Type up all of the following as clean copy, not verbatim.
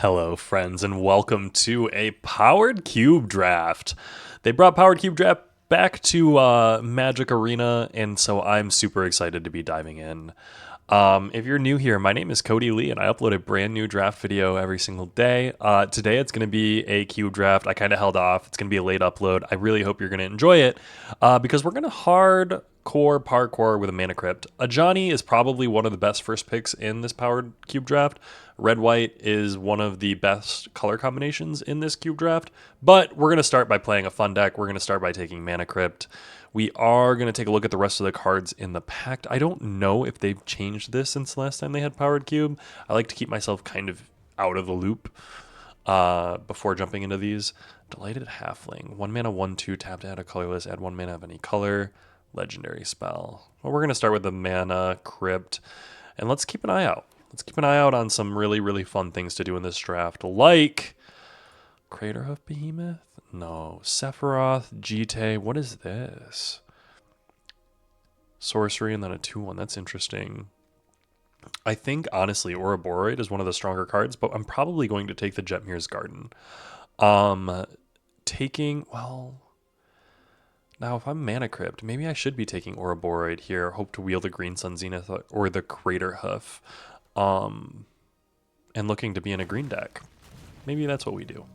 Hello, friends, and welcome to a Powered Cube Draft. They brought Powered Cube Draft back to Magic Arena, and so I'm super excited to be diving in. If you're new here, my name is Cody Lee, and I upload a brand new draft video every single day. Today, it's going to be a cube draft. I kind of held off. It's going to be a late upload. I really hope you're going to enjoy it because we're going to hardcore parkour with a mana crypt. Ajani is probably one of the best first picks in this powered cube draft. Red-white is one of the best color combinations in this cube draft, but we're going to start by playing a fun deck. We're going to start by taking Mana Crypt. We are going to take a look at the rest of the cards in the pack. I don't know if they've changed this since the last time they had Powered Cube. I like to keep myself kind of out of the loop before jumping into these. Delighted Halfling. 1 mana, 1/2, tap to add a colorless, add 1 mana of any color. Legendary spell. Well, we're going to start with the Mana Crypt, and let's keep an eye out. Let's keep an eye out on some really, really fun things to do in this draft, like Craterhoof Behemoth? No. Sephiroth, Jite. What is this? Sorcery and then a 2/1. That's interesting. I think, honestly, Ouroboros is one of the stronger cards, but I'm probably going to take the Jetmir's Garden. Well, now if I'm Mana Crypt, maybe I should be taking Ouroboros here. Hope to wield the Green Sun Zenith or the Craterhoof. And looking to be in a green deck. Maybe that's what we do.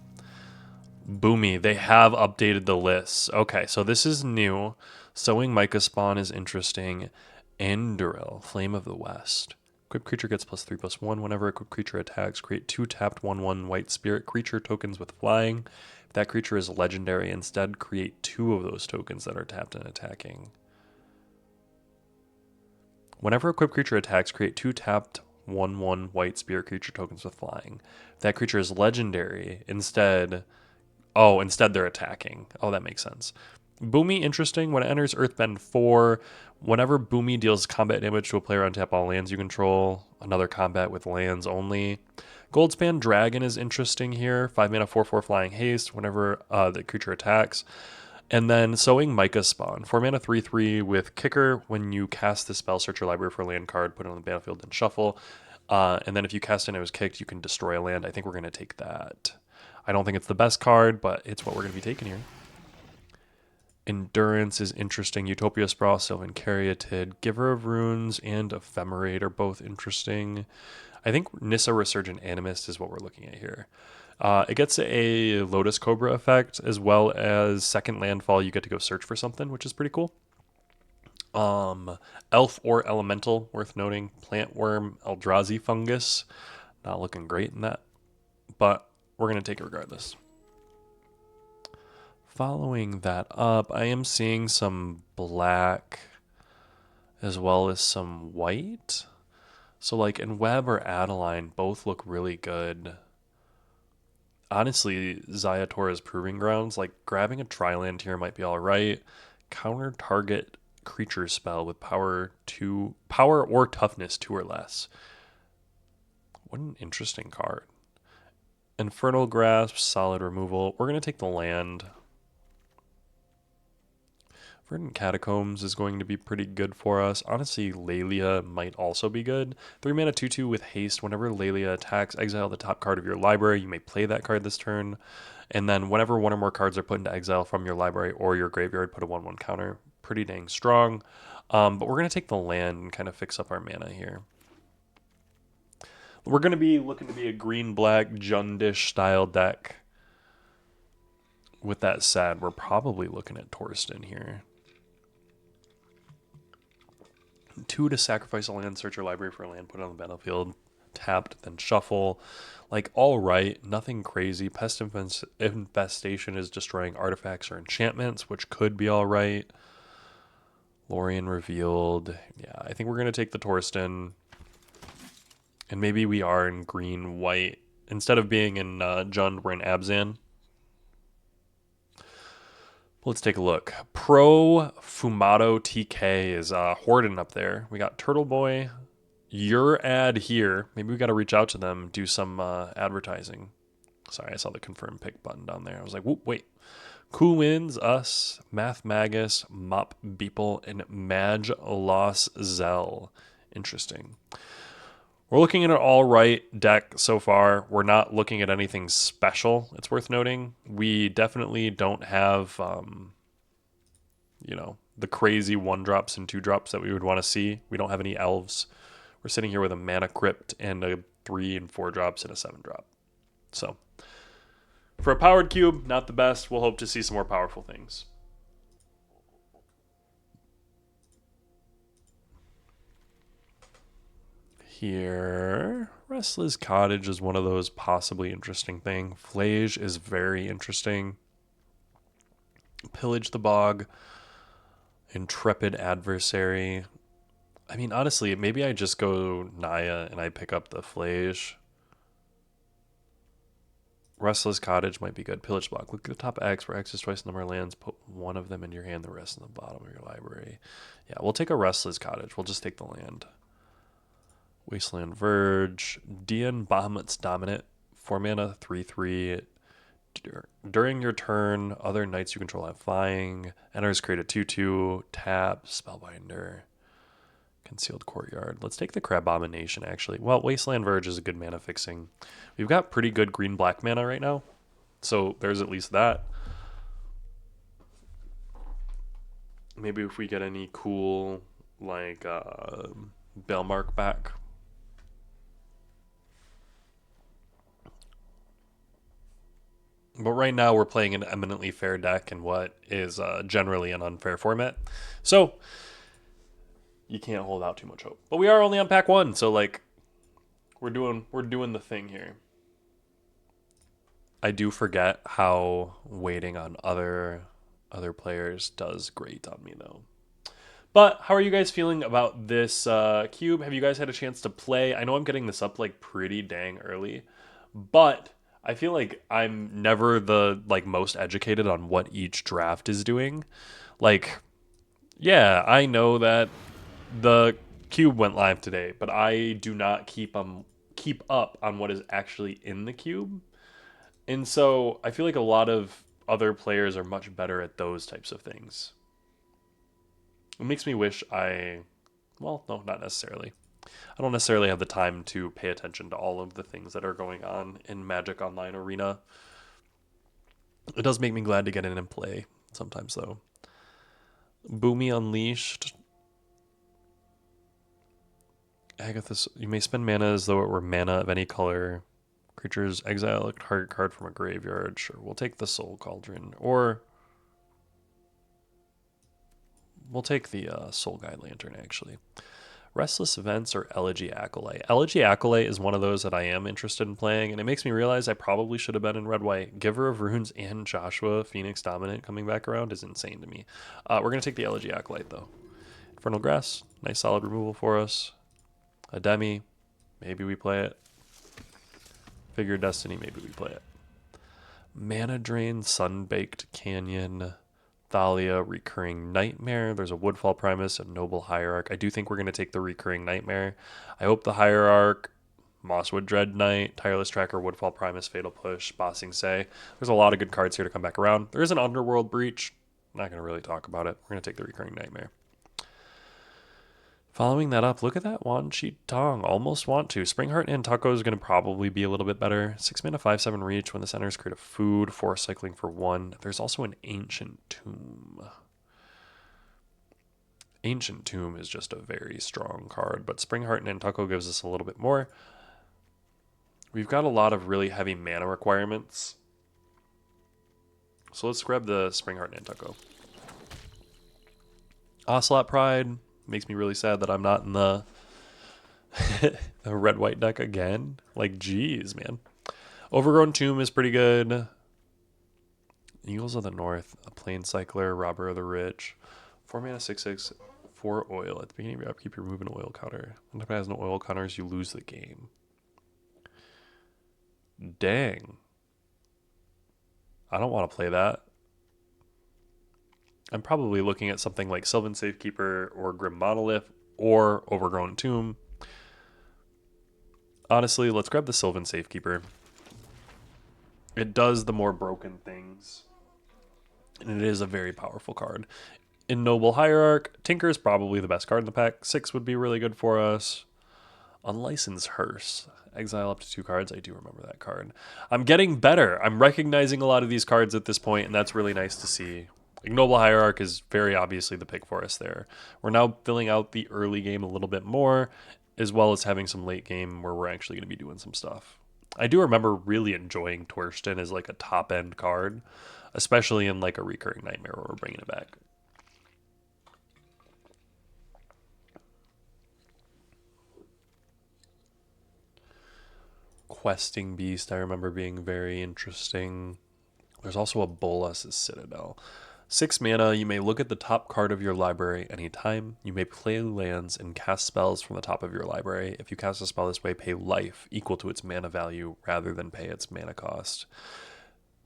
Boomy, they have updated the lists. Okay, so this is new. Sowing Micah Spawn is interesting. Enduril, Flame of the West. Equipped creature gets +3/+1 whenever equipped creature attacks. Create 2 tapped 1/1 white spirit creature tokens with flying. If that creature is legendary, instead create 2 of those tokens that are tapped and attacking. Whenever equipped creature attacks, create 2 tapped 1/1 white spirit creature tokens with flying. If that creature is legendary, instead they're attacking. Oh, that makes sense. Boomy, interesting. When it enters Earthbend 4, whenever Boomy deals combat damage to a player, untap all lands you control. Another combat with lands only. Goldspan Dragon is interesting here. 5 mana, 4/4 flying haste whenever the creature attacks. And then Sowing Micah Spawn. 4 mana, 3/3 with Kicker. When you cast the spell, search your library for a land card, put it on the battlefield, and shuffle. And then if you cast it and it was kicked, you can destroy a land. I think we're going to take that. I don't think it's the best card, but it's what we're going to be taking here. Endurance is interesting. Utopia Sprawl, Sylvan Caryatid, Giver of Runes, and Ephemerate are both interesting. I think Nissa Resurgent Animist is what we're looking at here. It gets a Lotus Cobra effect, as well as second landfall, you get to go search for something, which is pretty cool. Elf or Elemental, worth noting. Plant Worm, Eldrazi Fungus. Not looking great in that, but we're going to take it regardless. Following that up, I am seeing some black as well as some white. So like in Web or Adeline, both look really good. Honestly, Zayator's Proving Grounds, like grabbing a Tri-land here might be all right. Counter target creature spell with power or toughness 2 or less. What an interesting card. Infernal Grasp, solid removal. We're going to take the land. Verdant Catacombs is going to be pretty good for us. Honestly, Lelia might also be good. 3 mana, 2/2 with haste. Whenever Lelia attacks, exile the top card of your library. You may play that card this turn. And then whenever 1 or more cards are put into exile from your library or your graveyard, put a 1/1 counter. Pretty dang strong. But we're going to take the land and kind of fix up our mana here. We're going to be looking to be a green-black Jundish style deck. With that said, we're probably looking at Torsten here. 2 to sacrifice a land, search your library for a land, put it on the battlefield, tapped, then shuffle. Like, all right, nothing crazy. Pest Infestation is destroying artifacts or enchantments, which could be all right. Lorien Revealed. Yeah, I think we're going to take the Torsten. And maybe we are in green-white. Instead of being in Jund, we're in Abzan. Let's take a look. Pro Fumato TK is hoarding up there. We got Turtle Boy. Your ad here. Maybe we got to reach out to them, do some advertising. Sorry, I saw the confirm pick button down there. I was like, whoop, wait. Cool Wins, us, Math Magus, Mop Beeple, and Maj Loss Zell. Interesting. We're looking at an all right deck so far. We're not looking at anything special. It's worth noting. We definitely don't have, the crazy 1-drops and 2-drops that we would want to see. We don't have any elves. We're sitting here with a mana crypt and a 3 and 4-drops and a 7-drop. So, for a powered cube, not the best. We'll hope to see some more powerful things. Here, Restless Cottage is one of those possibly interesting things. Flage is very interesting. Pillage the Bog, Intrepid Adversary. I mean, honestly, maybe I just go Naya and I pick up the Flage. Restless Cottage might be good. Pillage Block. Look at the top X, where X is twice the number of lands. Put one of them in your hand, the rest in the bottom of your library. Yeah, we'll take a Restless Cottage. We'll just take the land. Wasteland Verge. Dian Bahamut's Dominant. 4 mana, 3/3. During your turn, other knights you control have flying. Enters create a 2/2. Tap. Spellbinder. Concealed Courtyard. Let's take the Crabomination, actually. Well, Wasteland Verge is a good mana fixing. We've got pretty good green-black mana right now, so there's at least that. Maybe if we get any cool, like, Belmark back. But right now we're playing an eminently fair deck in what is generally an unfair format. So you can't hold out too much hope. But we are only on pack 1, so like we're doing the thing here. I do forget how waiting on other players does great on me though. But how are you guys feeling about this cube? Have you guys had a chance to play? I know I'm getting this up like pretty dang early, but I feel like I'm never the like most educated on what each draft is doing. Like, yeah, I know that the cube went live today, but I do not keep up on what is actually in the cube. And so I feel like a lot of other players are much better at those types of things. It makes me wish well, no, not necessarily. I don't necessarily have the time to pay attention to all of the things that are going on in Magic Online Arena. It does make me glad to get in and play sometimes, though. Boomy Unleashed. Agatha, you may spend mana as though it were mana of any color. Creatures exile a target card from a graveyard. Sure, we'll take the Soul Cauldron. Or we'll take the Soul Guide Lantern, actually. Restless Events or Elegy Acolyte. Elegy Acolyte is one of those that I am interested in playing, and it makes me realize I probably should have been in red-white. Giver of Runes and Joshua Phoenix Dominant coming back around is insane to me. We're going to take the Elegy Acolyte, though. Infernal Grass, nice solid removal for us. A Demi, maybe we play it. Figure Destiny, maybe we play it. Mana Drain, Sunbaked Canyon, Thalia, Recurring Nightmare. There's a Woodfall Primus, a Noble Hierarch. I do think we're going to take the Recurring Nightmare. I hope the Hierarch, Mosswood Dread Knight, Tireless Tracker, Woodfall Primus, Fatal Push, Bossing Say. There's a lot of good cards here to come back around. There is an Underworld Breach. Not going to really talk about it. We're going to take the Recurring Nightmare. Following that up, look at that Wan Chi Tong. Almost want to. Springheart and Tucko is going to probably be a little bit better. 6 mana, 5/7 reach. When the centers create a food, 4 cycling for 1. There's also an Ancient Tomb. Ancient Tomb is just a very strong card, but Springheart and Tucko gives us a little bit more. We've got a lot of really heavy mana requirements. So let's grab the Springheart and Tucko. Ocelot Pride. Makes me really sad that I'm not in the red-white deck again. Like, geez, man. Overgrown Tomb is pretty good. Eagles of the North, a Plain Cycler, Robber of the Rich. 4 mana, 6/6, 4 oil. At the beginning of your upkeep, you remove an oil counter. When it has no oil counters, you lose the game. Dang. I don't want to play that. I'm probably looking at something like Sylvan Safekeeper or Grim Monolith or Overgrown Tomb. Honestly, let's grab the Sylvan Safekeeper. It does the more broken things, and it is a very powerful card. In Noble Hierarch, Tinker is probably the best card in the pack. 6 would be really good for us. Unlicensed Hearse. Exile up to 2 cards. I do remember that card. I'm getting better. I'm recognizing a lot of these cards at this point, and that's really nice to see. Ignoble Hierarch is very obviously the pick for us there. We're now filling out the early game a little bit more, as well as having some late game where we're actually going to be doing some stuff. I do remember really enjoying Twirston as like a top end card, especially in like a recurring nightmare where we're bringing it back. Questing Beast, I remember being very interesting. There's also a Bolas' Citadel. 6 mana, you may look at the top card of your library anytime. You may play lands and cast spells from the top of your library. If you cast a spell this way, pay life equal to its mana value rather than pay its mana cost.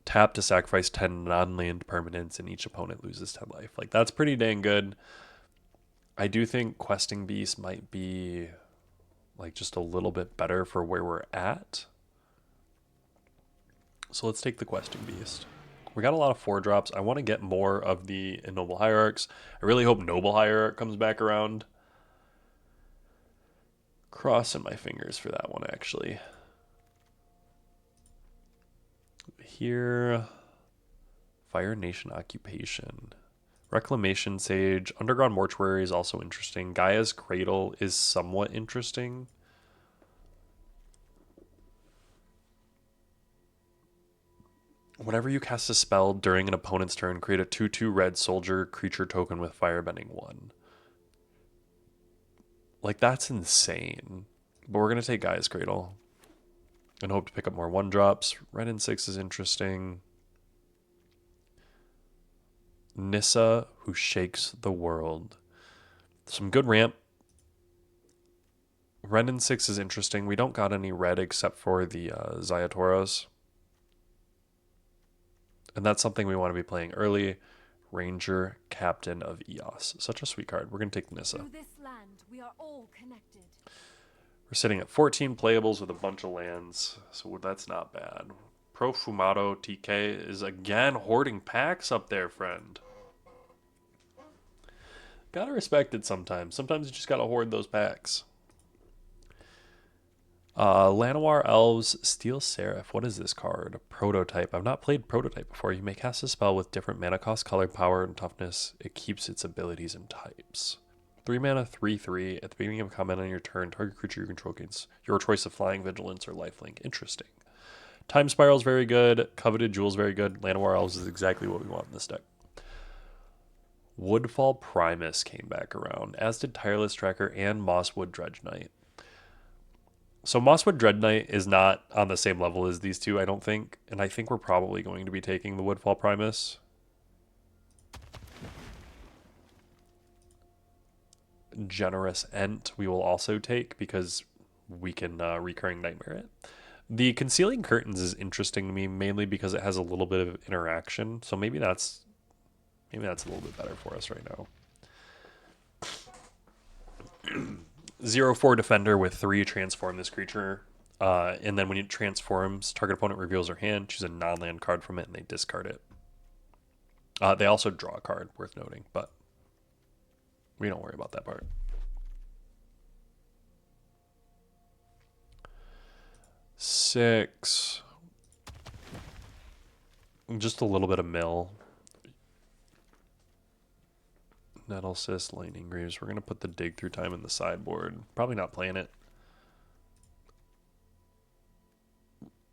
Tap to sacrifice 10 non-land permanents and each opponent loses 10 life. Like, that's pretty dang good. I do think Questing Beast might be like just a little bit better for where we're at. So let's take the Questing Beast. We got a lot of 4-drops. I want to get more of the Noble Hierarchs. I really hope Noble Hierarch comes back around. Crossing my fingers for that one, actually. Here, Fire Nation Occupation. Reclamation Sage. Underground Mortuary is also interesting. Gaia's Cradle is somewhat interesting. Whenever you cast a spell during an opponent's turn, create a 2/2 red soldier creature token with Firebending 1. Like, that's insane. But we're going to take Gaia's Cradle and hope to pick up more 1-drops. Red and 6 is interesting. Nissa, Who Shakes the World. Some good ramp. Red and 6 is interesting. We don't got any red except for the Zayatoros. And that's something we want to be playing early. Ranger, Captain of Eos. Such a sweet card. We're going to take Nissa. Through this land, we are all connected. We're sitting at 14 playables with a bunch of lands, so that's not bad. Profumado TK is again hoarding packs up there, friend. Gotta respect it sometimes. Sometimes you just gotta hoard those packs. Llanowar Elves, Steel Seraph. What is this card? Prototype. I've not played Prototype before. You may cast a spell with different mana cost, color, power, and toughness. It keeps its abilities and types. 3 mana, 3/3. At the beginning of a combat on your turn, target creature you control gains your choice of Flying, Vigilance, or Lifelink. Interesting. Time Spiral is very good. Coveted Jewels very good. Llanowar Elves is exactly what we want in this deck. Woodfall Primus came back around, as did Tireless Tracker and Mosswood Dredge Knight. So Mosswood Dread Knight is not on the same level as these two, I don't think. And I think we're probably going to be taking the Woodfall Primus. Generous Ent we will also take because we can recurring Nightmare it. The Concealing Curtains is interesting to me mainly because it has a little bit of interaction. So maybe that's a little bit better for us right now. 0/4 Defender with 3 transform this creature. And then when it transforms, target opponent reveals their hand, choose a non-land card from it, and they discard it. They also draw a card, worth noting, but we don't worry about that part. Six. Just a little bit of mill. Nettle Cyst, Lightning Greaves. We're going to put the Dig Through Time in the sideboard. Probably not playing it.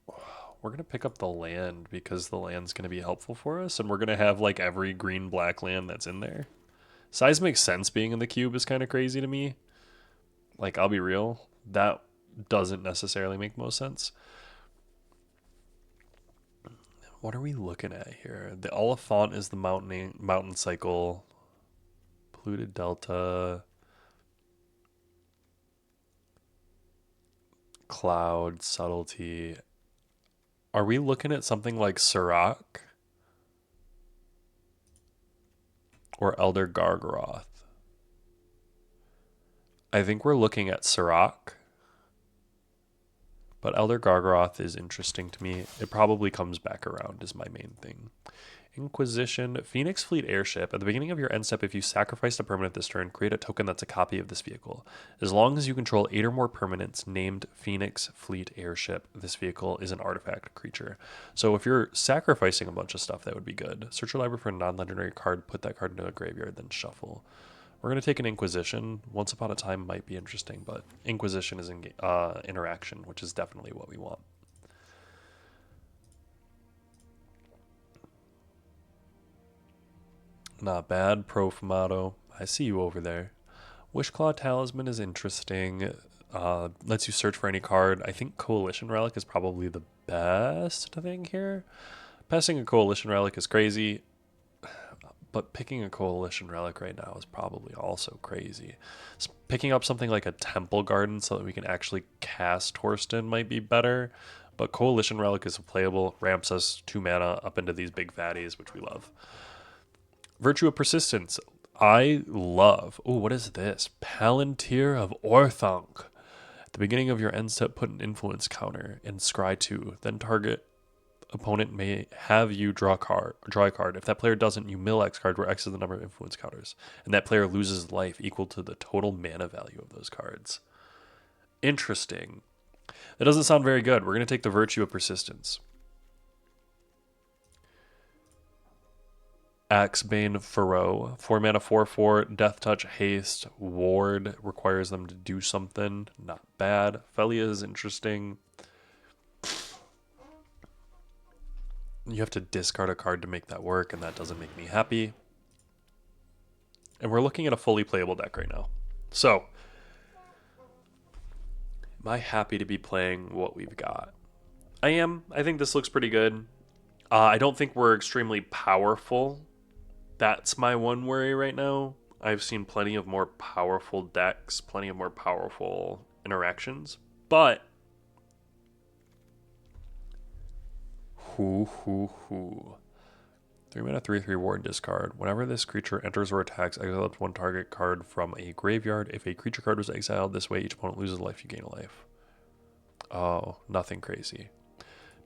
We're going to pick up the land because the land's going to be helpful for us, and we're going to have like every green-black land that's in there. Seismic Sense being in the cube is kind of crazy to me. Like, I'll be real. That doesn't necessarily make most sense. What are we looking at here? The Oliphant is the mountain cycle. Polluted Delta. Cloud, Subtlety. Are we looking at something like Sirach? Or Elder Gargaroth? I think we're looking at Sirach. But Elder Gargaroth is interesting to me. It probably comes back around is my main thing. Inquisition, Phoenix Fleet Airship. At the beginning of your end step, if you sacrificed a permanent this turn, create a token that's a copy of this vehicle. As long as you control 8 or more permanents named Phoenix Fleet Airship, this vehicle is an artifact creature. So if you're sacrificing a bunch of stuff, that would be good. Search your library for a non-legendary card, put that card into a graveyard, then shuffle. We're going to take an Inquisition. Once Upon a Time might be interesting, but Inquisition is interaction, which is definitely what we want. Not bad, Profumato. I see you over there. Wishclaw Talisman is interesting. Lets you search for any card. I think Coalition Relic is probably the best thing here. Passing a Coalition Relic is crazy, but picking a Coalition Relic right now is probably also crazy. Picking up something like a Temple Garden so that we can actually cast Torsten might be better, but Coalition Relic is playable, ramps us 2 mana up into these big fatties, which we love. Virtue of Persistence. I love. Oh, what is this? Palantir of Orthunk. At the beginning of your end step, put an influence counter in Scry 2. Then target opponent may have you draw a card. If that player doesn't, you mill X card, where X is the number of influence counters. And that player loses life equal to the total mana value of those cards. Interesting. That doesn't sound very good. We're going to take the Virtue of Persistence. Axebane Furrow, 4 mana 4/4, Death Touch, Haste, Ward, requires them to do something. Not bad. Felia is interesting. You have to discard a card to make that work, and that doesn't make me happy. And we're looking at a fully playable deck right now. So, am I happy to be playing what we've got? I am. I think this looks pretty good. I don't think we're extremely powerful. That's my one worry right now. I've seen plenty of more powerful decks, plenty of more powerful interactions, but 3 mana 3/3 ward discard. Whenever this creature enters or attacks, exile up to 1 target card from a graveyard. If a creature card was exiled this way, each opponent loses a life, you gain a life. Oh, nothing crazy.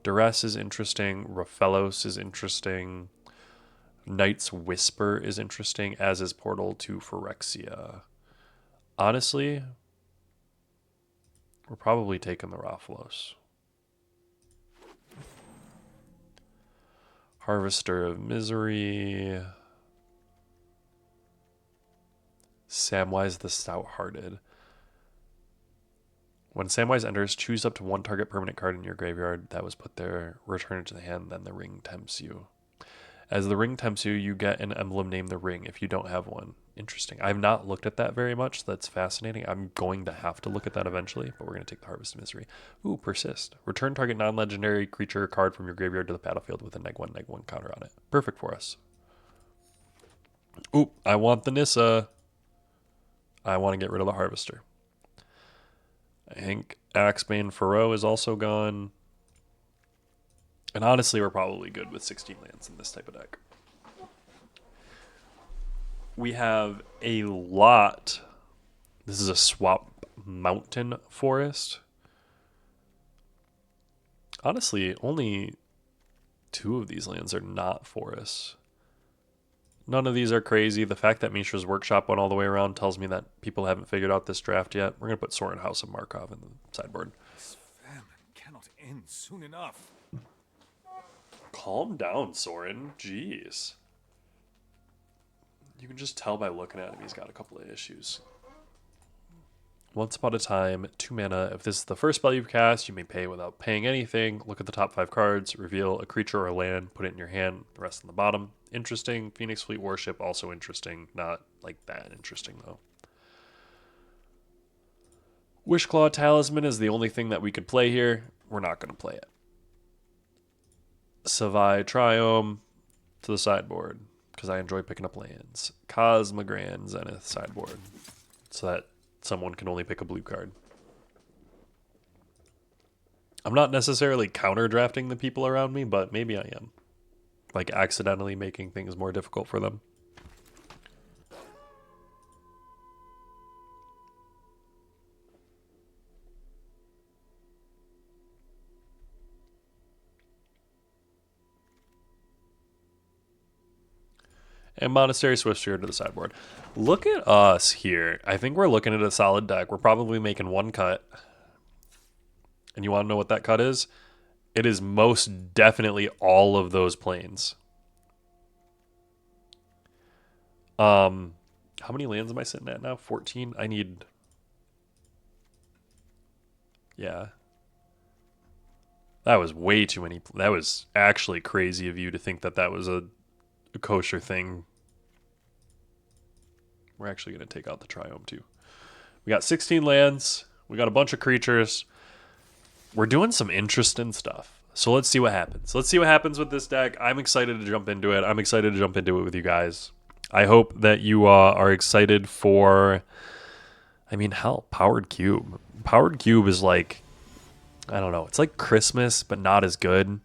Duress is interesting. Raphelos is interesting. Knight's Whisper is interesting, as is Portal to Phyrexia. Honestly, we're probably taking the Raphelos. Harvester of Misery. Samwise the Stout-Hearted. When Samwise enters, choose up to 1 target permanent card in your graveyard that was put there, return it to the hand, then the ring tempts you. As the ring tempts you, you get an emblem named the ring if you don't have one. Interesting. I've not looked at that very much. That's fascinating. I'm going to have to look at that eventually, but we're going to take the Harvest of Misery. Ooh, Persist. Return target non-legendary creature card from your graveyard to the battlefield with a -1/-1 counter on it. Perfect for us. Ooh, I want the Nissa. I want to get rid of the Harvester. I think Axebane Furrow is also gone. And honestly, we're probably good with 16 lands in this type of deck. We have a lot. This is a swap mountain forest. Honestly, only 2 of these lands are not forests. None of these are crazy. The fact that Mishra's Workshop went all the way around tells me that people haven't figured out this draft yet. We're going to put Sorin House of Markov in the sideboard. This famine cannot end soon enough. Calm down, Sorin. Jeez. You can just tell by looking at him he's got a couple of issues. Once Upon a Time, 2 mana. If this is the first spell you've cast, you may pay without paying anything. Look at the top 5 cards, reveal a creature or a land, put it in your hand, the rest in the bottom. Interesting. Phoenix Fleet Warship, also interesting. Not like that interesting, though. Wishclaw Talisman is the only thing that we could play here. We're not going to play it. Savai Triome to the sideboard, because I enjoy picking up lands. Cosmogran Zenith sideboard, so that someone can only pick a blue card. I'm not necessarily counter drafting the people around me, but maybe I am. Like accidentally making things more difficult for them. And Monastery Swiftspear to the sideboard. Look at us here. I think we're looking at a solid deck. We're probably making one cut. And you want to know what that cut is? It is most definitely all of those planes. How many lands am I sitting at now? 14? I need... Yeah. That was way too many. That was actually crazy of you to think that that was a kosher thing. We're actually going to take out the Triome too. We got 16 lands. We got a bunch of creatures. We're doing some interesting stuff. So let's see what happens. Let's see what happens with this deck. I'm excited to jump into it. I'm excited to jump into it with you guys. I hope that you are excited for, I mean, hell, Powered Cube. Powered Cube is like, I don't know. It's like Christmas, but not as good.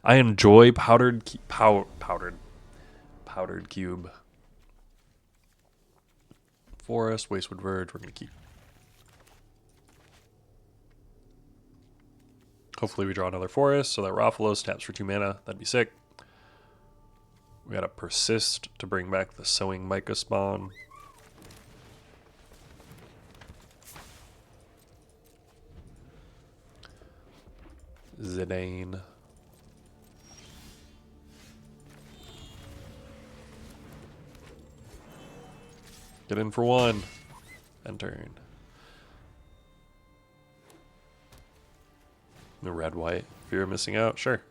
I enjoy Powdered Cube. Forest, Wastewood Verge. We're going to keep. Hopefully we draw another forest so that Raphalos taps for 2 mana. That'd be sick. We got to persist to bring back the Sowing Mica spawn. Zidane. Get in for 1. End turn. The red white. Fear of missing out. Sure.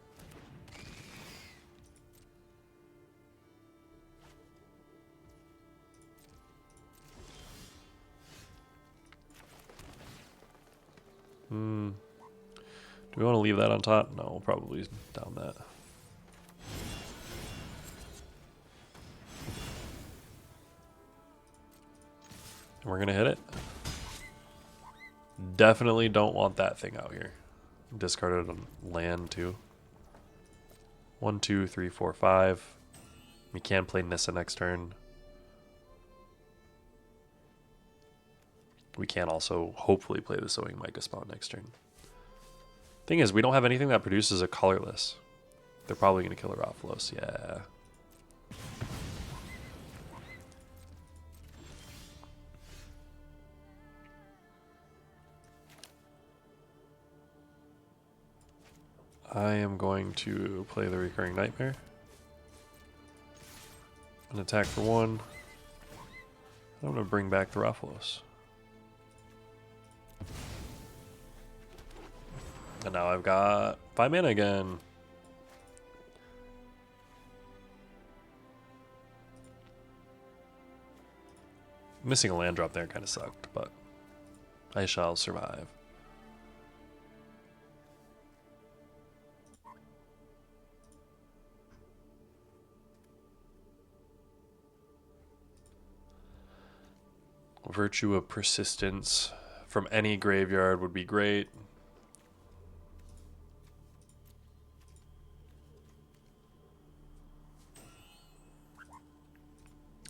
Do we want to leave that on top? No, we'll probably down that. We're going to hit it. Definitely don't want that thing out here. Discarded on land too. 1, 2, 3, 4, 5. We can play Nissa next turn. We can also hopefully play the Sowing Mica spawn next turn. Thing is, we don't have anything that produces a colorless. They're probably going to kill a Raphalos. Yeah. I am going to play the Recurring Nightmare. An attack for 1. I'm going to bring back the Raphalos. And now I've got 5 mana again. Missing a land drop there kind of sucked, but I shall survive. Virtue of Persistence from any graveyard would be great.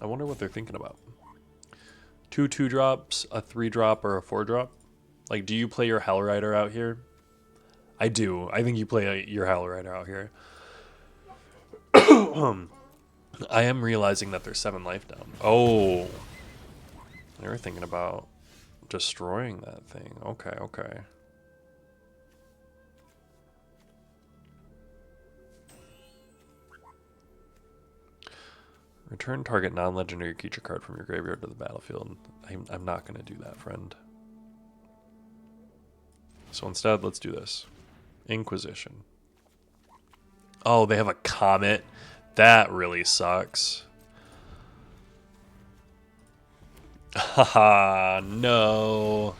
I wonder what they're thinking about. 2 2-drops, a 3-drop, or a 4-drop? Like, do you play your Hellrider out here? I do. I think you play your Hellrider out here. I am realizing that there's 7 life down. Oh. They were thinking about destroying that thing. Okay, okay. Return target non-legendary creature card from your graveyard to the battlefield. I'm not going to do that, friend. So instead, let's do this. Inquisition. Oh, they have a Comet. That really sucks. Haha, no.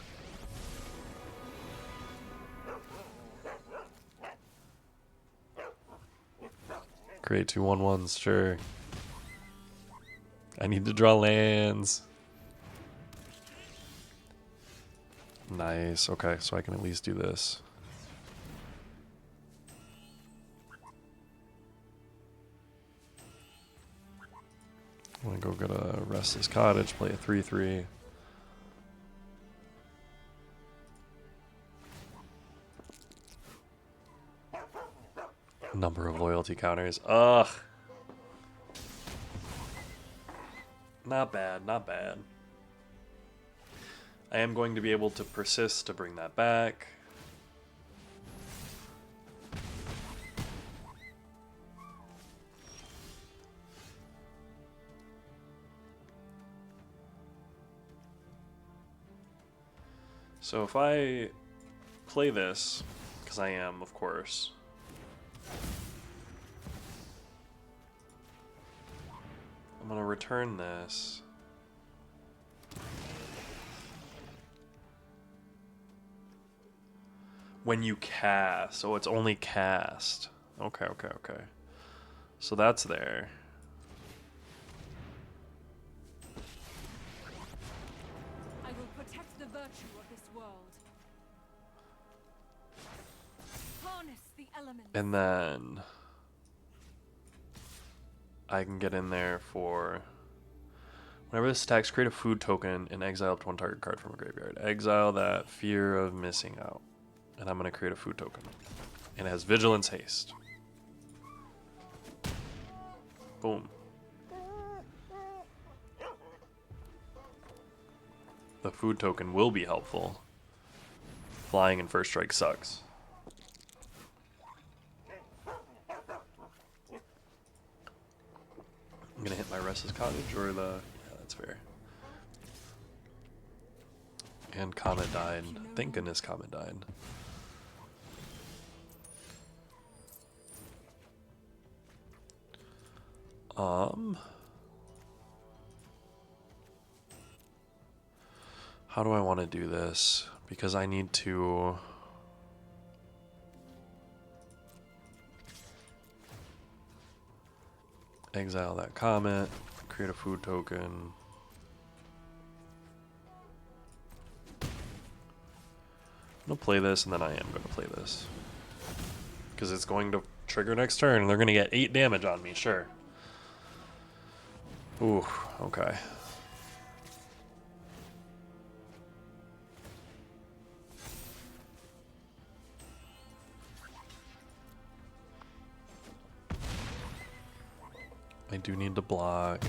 Create 2 1/1s, sure. I need to draw lands. Nice. Okay, so I can at least do this. I'm gonna go get a Restless Cottage, play a 3/3. Number of loyalty counters. Ugh. Not bad, not bad. I am going to be able to persist to bring that back. So if I play this, because I am, of course, I'm going to return this. When you cast. Oh, it's only cast. Okay, okay, okay. So that's there. I will protect the virtue of this world. Harness the elements. And then I can get in there for whenever this attacks, create a food token and exile up to one target card from a graveyard. Exile that fear of missing out. And I'm going to create a food token. And it has Vigilance Haste. Boom. The food token will be helpful. Flying in first strike sucks. I'm gonna hit my Restless Cottage or the... Yeah, that's fair. And Comet died. Thank goodness Comet died. How do I want to do this? Because I need to... exile that Comet, create a food token. I'm going to play this, and then I am going to play this. Because it's going to trigger next turn, and they're going to get 8 damage on me, sure. Ooh, okay. I do need to block.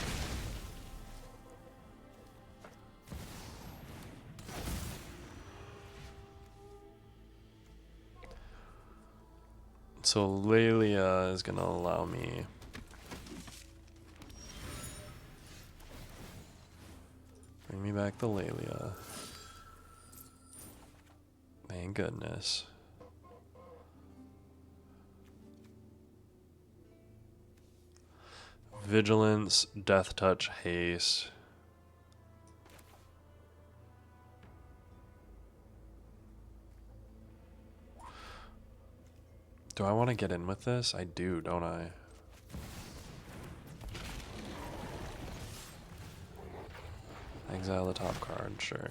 So Lelia is gonna allow me bring me back the Lelia. Thank goodness. Vigilance, Death Touch, Haste. Do I want to get in with this? I do, don't I? Exile the top card, sure.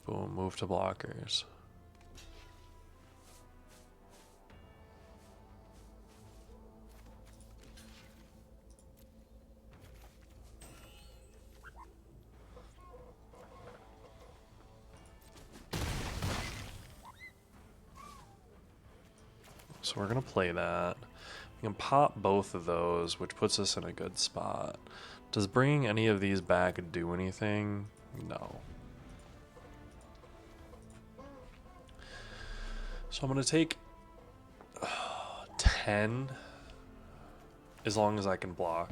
Boom, move to blockers. So we're going to play that. We can pop both of those, which puts us in a good spot. Does bringing any of these back do anything? No. So I'm going to take 10 as long as I can block.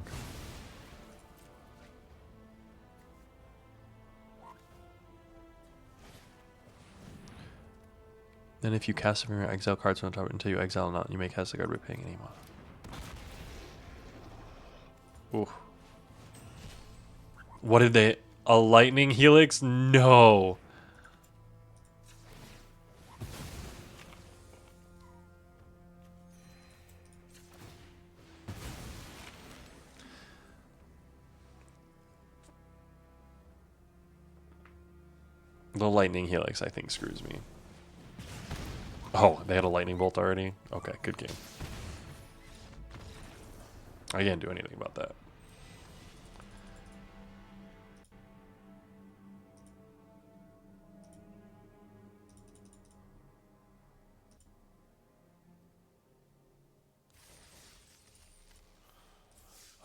Then if you cast from your exile cards on top until you exile not, you may cast the card by paying any mana. Ooh. What did they... A lightning helix? No. The lightning helix, I think, screws me. Oh, they had a lightning bolt already? Okay, good game. I can't do anything about that.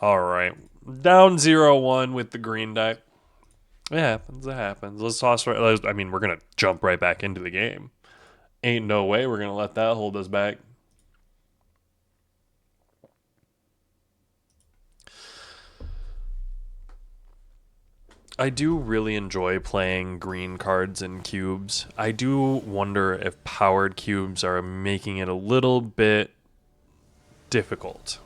Alright, Down 0-1 with the green deck. It happens. It happens. Let's toss. I mean, we're gonna jump right back into the game. Ain't no way we're gonna let that hold us back. I do really enjoy playing green cards in cubes. I do wonder if powered cubes are making it a little bit difficult.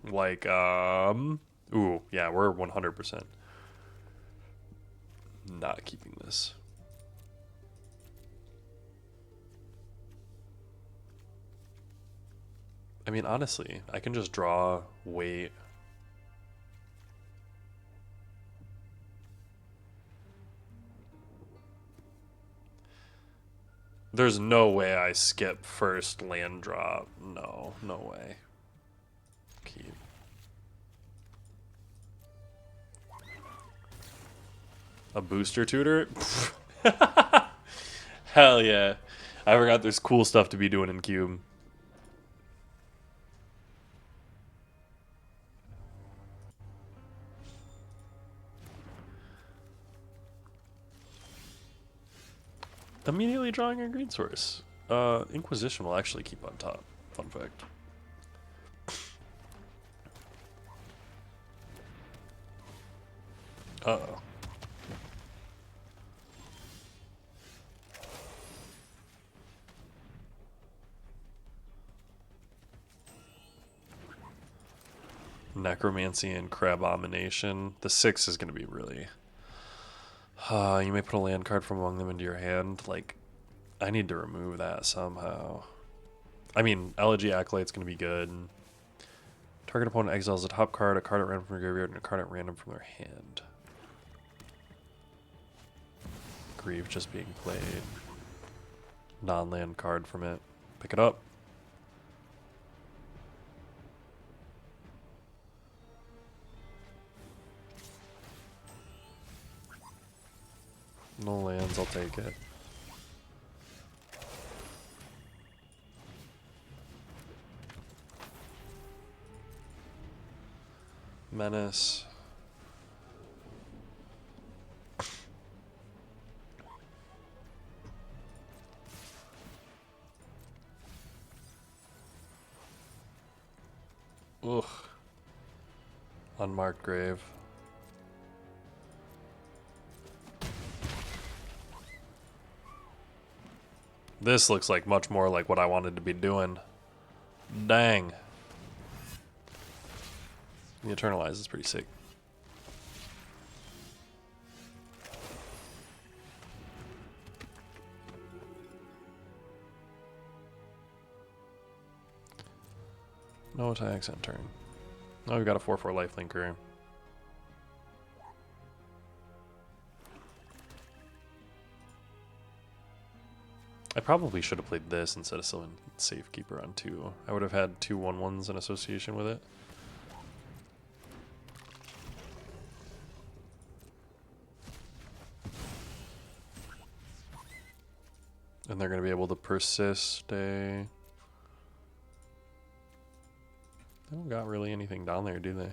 Like, ooh, yeah, we're 100% not keeping this. I mean, honestly, I can just draw, wait. There's no way I skip first land drop. No, no way. Keep. A booster tutor? Hell yeah. I forgot there's cool stuff to be doing in Cube. Immediately drawing a green source. Inquisition will actually keep on top. Fun fact. Uh-oh. Necromancy and Crabomination. The 6 is going to be really... you may put a land card from among them into your hand. Like, I need to remove that somehow. I mean, Elegy Acolyte's going to be good. Target opponent exiles a top card, a card at random from their graveyard, and a card at random from their hand. Grieve just being played. Non-land card from it. Pick it up. No lands, I'll take it. Menace. Ugh. Unmarked grave. This looks like much more like what I wanted to be doing. Dang. The Eternalize is pretty sick. No attacks end turn. Oh, we got a 4/4 lifelinker. I probably should have played this instead of Sylvan Safekeeper on 2. I would have had 2 1/1s in association with it. And they're going to be able to persist a... They don't got really anything down there, do they?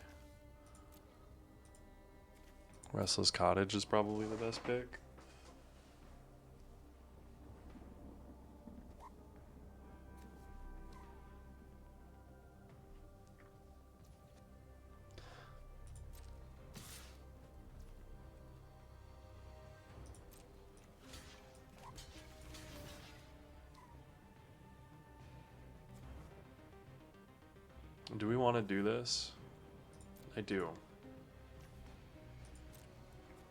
Restless Cottage is probably the best pick. Do we want to do this? I do.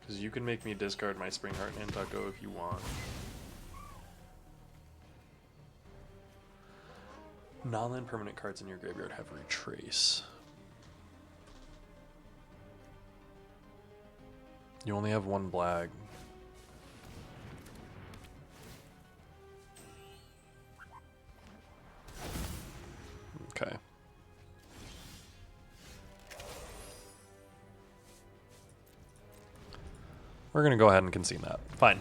Because you can make me discard my Spring Heart Nantucko if you want. Non-land permanent cards in your graveyard have Retrace. You only have 1 Blag. Okay. We're going to go ahead and concede that. Fine.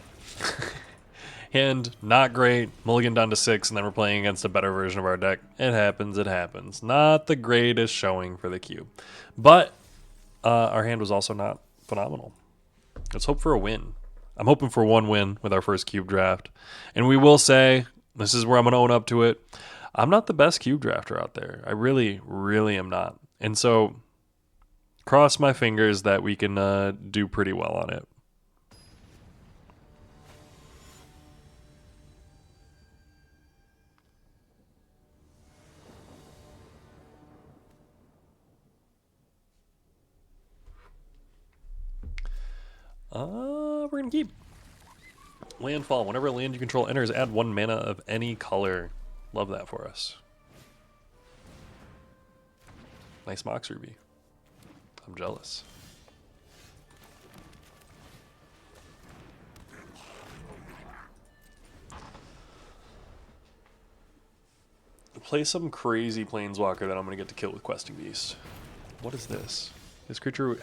Hand not great, mulligan down to 6, and then we're playing against a better version of our deck. It happens, it happens. Not the greatest showing for the cube. But our hand was also not phenomenal. Let's hope for a win. I'm hoping for one win with our first cube draft. And we will say, this is where I'm going to own up to it, I'm not the best cube drafter out there. I really, really am not. And so, cross my fingers that we can do pretty well on it. We're going to keep. Landfall. Whenever a land you control enters, add 1 mana of any color. Love that for us. Nice Mox Ruby. I'm jealous. Play some crazy planeswalker that I'm going to get to kill with Questing Beast. What is this? This creature...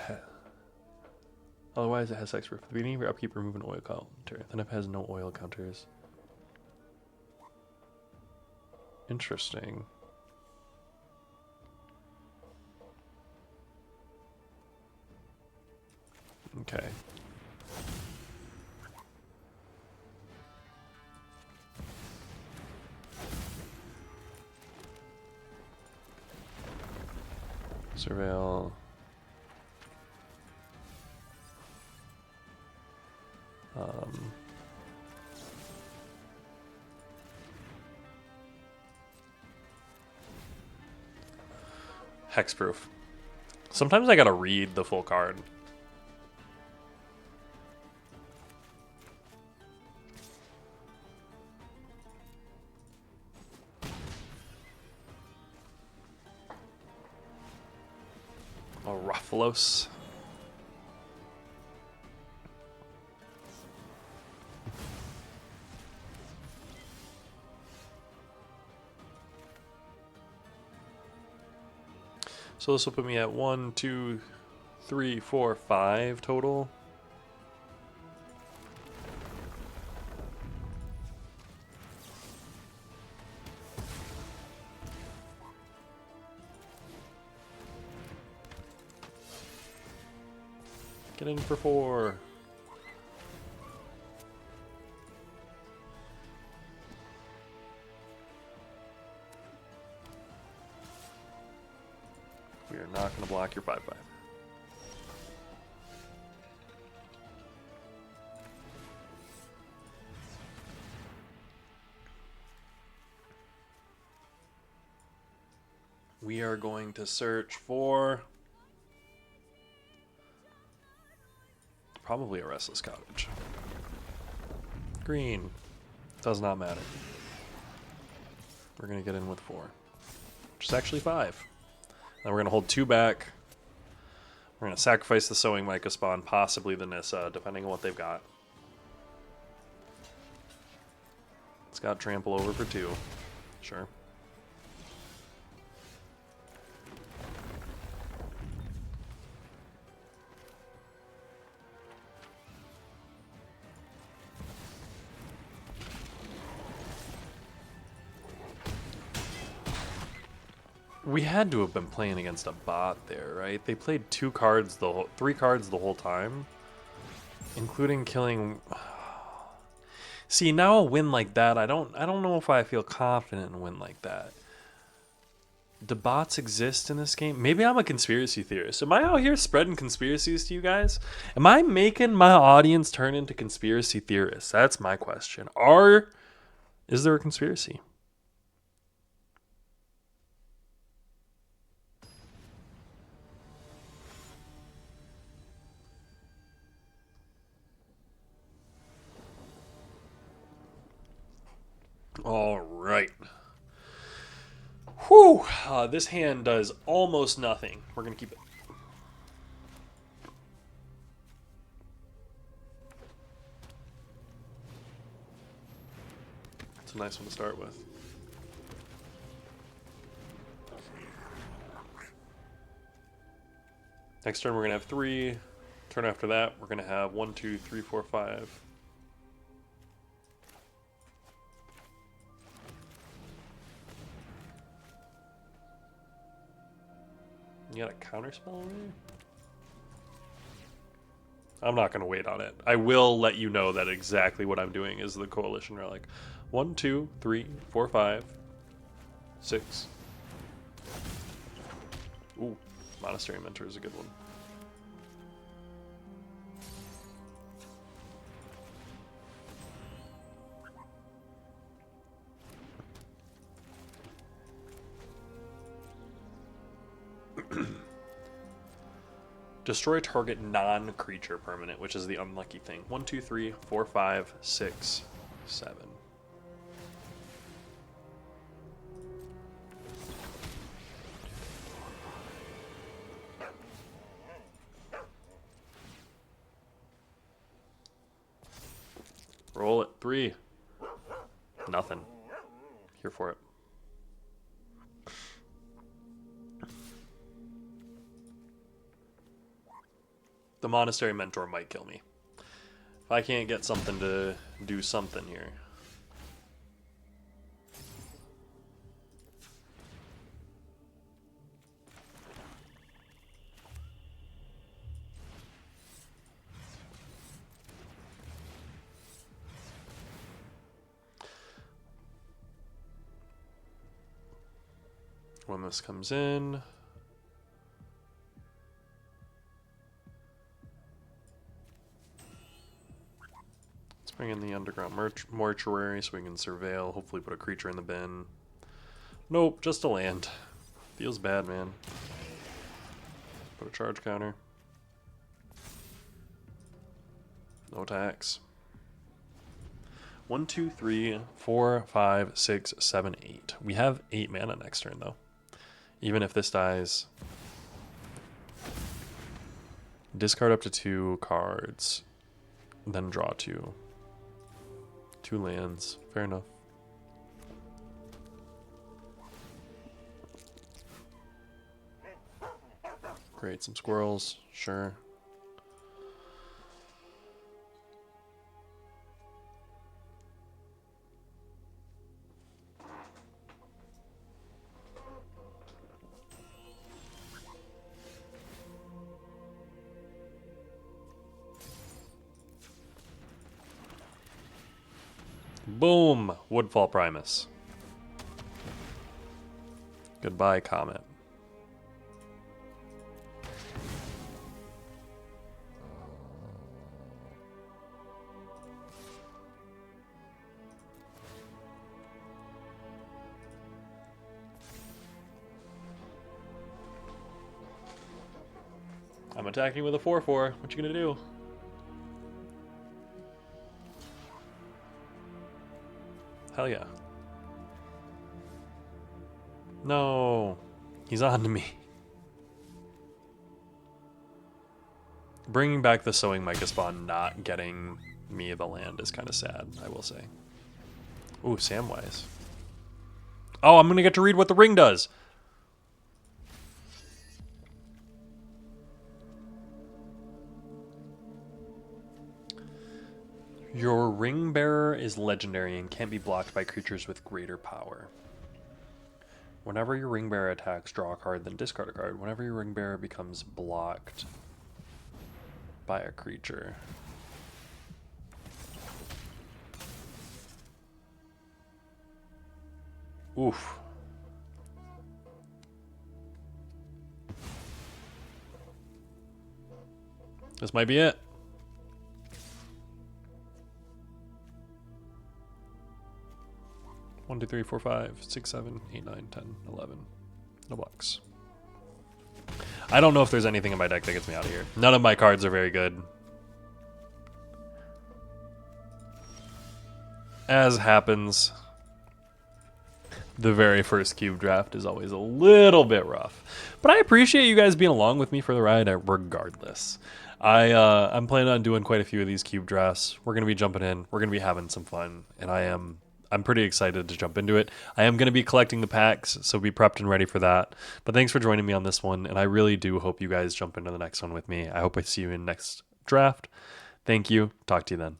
Otherwise, it has X. For the beginning of your upkeep, remove an oil counter. Then it has no oil counters. Interesting. Okay. Surveil. Hexproof. Sometimes I gotta read the full card. Oh, Ruffalos. So this will put me at 1, 2, 3, 4, 5 total. Get in for 4. We are not going to block your 5/5. We are going to search for probably a Restless Cottage. Green. Does not matter. We're going to get in with 4. Which is actually 5. Then we're going to hold 2 back. We're going to sacrifice the Sowing Mica Spawn, possibly the Nissa, depending on what they've got. It's got Trample over for 2. Sure. We had to have been playing against a bot there, right? They played 3 cards the whole time, including killing. See, now a win like that, I don't know if I feel confident in a win like that. Do bots exist in this game? Maybe I'm a conspiracy theorist. Am I out here spreading conspiracies to you guys? Am I making my audience turn into conspiracy theorists? That's my question. Is there a conspiracy? All right. Whew. This hand does almost nothing. We're going to keep it. It's a nice one to start with. Next turn, we're going to have 3. Turn after that, we're going to have 1, 2, 3, 4, 5. You got a counterspell already? I'm not going to wait on it. I will let you know that exactly what I'm doing is the coalition relic. 1, 2, 3, 4, 5, 6. Ooh, Monastery Mentor is a good one. Destroy target non-creature permanent, which is the unlucky thing. 1, 2, 3, 4, 5, 6, 7. Roll it. 3. Nothing. Here for it. The Monastery Mentor might kill me. If I can't get something to do something here. When this comes in, let's bring in the underground mortuary so we can surveil, hopefully put a creature in the bin. Nope, just a land. Feels bad, man. Put a charge counter. No attacks. 1, 2, 3, 4, 5, 6, 7, 8. We have 8 mana next turn, though. Even if this dies, discard up to 2 cards, then draw 2. 2 lands. Fair enough. Create some squirrels. Sure. Boom! Woodfall Primus. Goodbye, Comet. I'm attacking with a 4/4. What you gonna do? Hell yeah. No. He's on to me. Bringing back the Sowing Mica Spawn not getting me the land is kind of sad, I will say. Ooh, Samwise. Oh, I'm going to get to read what the ring does. Your ring bearer is legendary and can't be blocked by creatures with greater power. Whenever your ring bearer attacks, draw a card, then discard a card. Whenever your ring bearer becomes blocked by a creature. Oof. This might be it. One, 2, 3, 4, 5, 6, 7, 8, 9, 10, 11. No blocks. I don't know if there's anything in my deck that gets me out of here. None of my cards are very good. As happens, the very first cube draft is always a little bit rough. But I appreciate you guys being along with me for the ride regardless. I'm planning on doing quite a few of these cube drafts. We're going to be jumping in. We're going to be having some fun. And I'm pretty excited to jump into it. I am going to be collecting the packs, so be prepped and ready for that. But thanks for joining me on this one, and I really do hope you guys jump into the next one with me. I hope I see you in next draft. Thank you. Talk to you then.